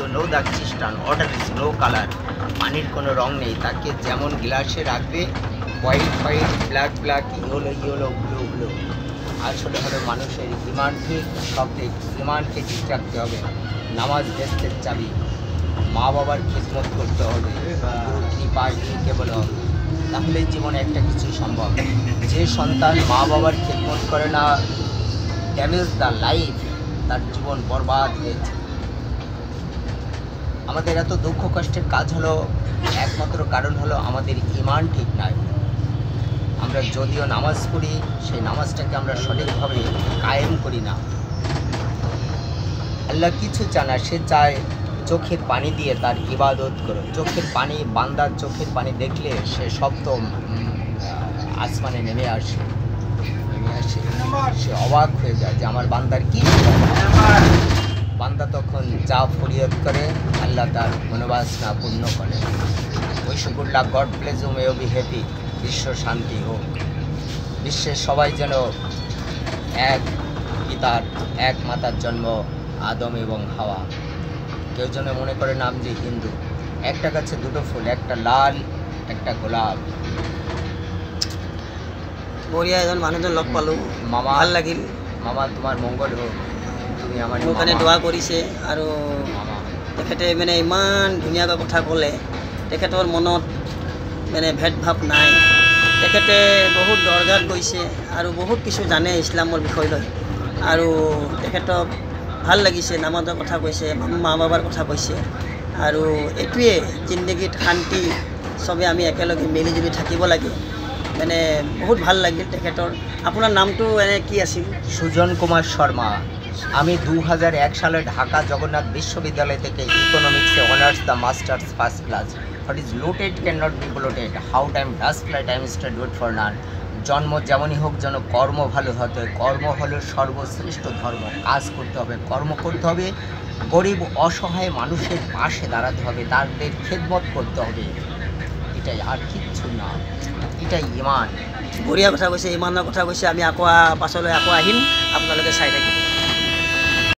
Hindu, no the Christian, water is no color, পানির কোনো রং নেই, তাকে যেমন গ্লাসে রাখবে white white, black black, yellow yellow, blue blue. আসলে হলো মানুষের ইমান ঠিক, সব ঠিক, ইমানকে ঠিক রাখতে হবে। নামাজ বেহেস্তের চাবি, মা বাবার খিদমত করতে হবে, কৃপায় কেবল হবে, তাহলে জীবনে একটা কিছু সম্ভব। যে সন্তান মা বাবার খিদমত করে না, ড্যামেজ দ্য লাইফ, তার জীবন বরবাদ হয়েছে। আমাদের এত দুঃখ কষ্টের কাজ হলো, একমাত্র কারণ হলো আমাদের ইমান ঠিক নাই। আমরা যদিও নামাজ পড়ি, সেই নামাজটাকে আমরা সঠিকভাবে কায়েম করি না। আল্লাহ কিছু চায় না, সে চায় চোখের পানি দিয়ে তার ইবাদত করো। চোখের পানি, বান্দার চোখের পানি দেখলে সে শব্দ আসমানে নেমে আসে, সে অবাক হয়ে যায় যে আমার বান্দার কি। বান্দা তখন যা ফরিয়াদ করে, আল্লাহ তার মনোবাসনা পূর্ণ করে। উইশুকুল্লাহ God bless you may be happy, বিশ্ব শান্তি হোক, বিশ্বের সবাই যেন এক পিতার এক মাতার জন্ম, আদম এবং হাওয়া। কেউ যেন মনে করে নাম যে হিন্দু। একটা গাছে দুটো ফুল, একটা লাল একটা গোলাপ। বঢ়িয়া এজন মানুহজন লগ পালোঁ, মামা ভাল লাগিল। মামা তোমাৰ মংগল হোক, তুমি আমাৰ মোৰ কাৰণে দোৱা কৰিছে আৰু মামা। তেখেতে মানে ইমান ধুনীয়াকৈ কথা ক'লে। তেখেতৰ মনত মানে ভেদভাৱ নাই। তেখেতে বহুত দৰগাত গৈছে আৰু বহুত কিছু জানে ইছলামৰ বিষয় লৈ। আৰু তেখেতক ভাল লাগিছে, নামাজৰ কথা কৈছে, মা বাবাৰ কথা কৈছে। আৰু এইটোৱে জিন্দগীত শান্তি, চবে আমি একেলগে মিলিজুলি থাকিব লাগে। মানে বহুত ভাল লাগিল তেখেতৰ। আপোনাৰ নামটো এনে কি আছিল? সুজন কুমার শর্মা। আমি 2001 সালে ঢাকা জগন্নাথ বিশ্ববিদ্যালয় থেকে ইকোনমিক্সে honours the masters first class. What is looted can not be bloated, how time does fly time stud good for none. জন্ম যেমনই হোক যেন কর্ম ভালো হতে হয়। কর্ম হলো সর্বশ্রেষ্ঠ ধর্ম। কাজ করতে হবে, কর্ম করতে হবে, গরিব অসহায় মানুষের পাশে দাঁড়াতে হবে, তাদের খেদমত করতে হবে। এটাই, আর কিচ্ছু না, এটাই ইমান। বঢ়িয়া কথা কৈছে, ইমানৰ কথা কৈছে। আমি আকৌ পাছলৈ আকৌ আহিম, আপোনালোকে চাই থাকিব।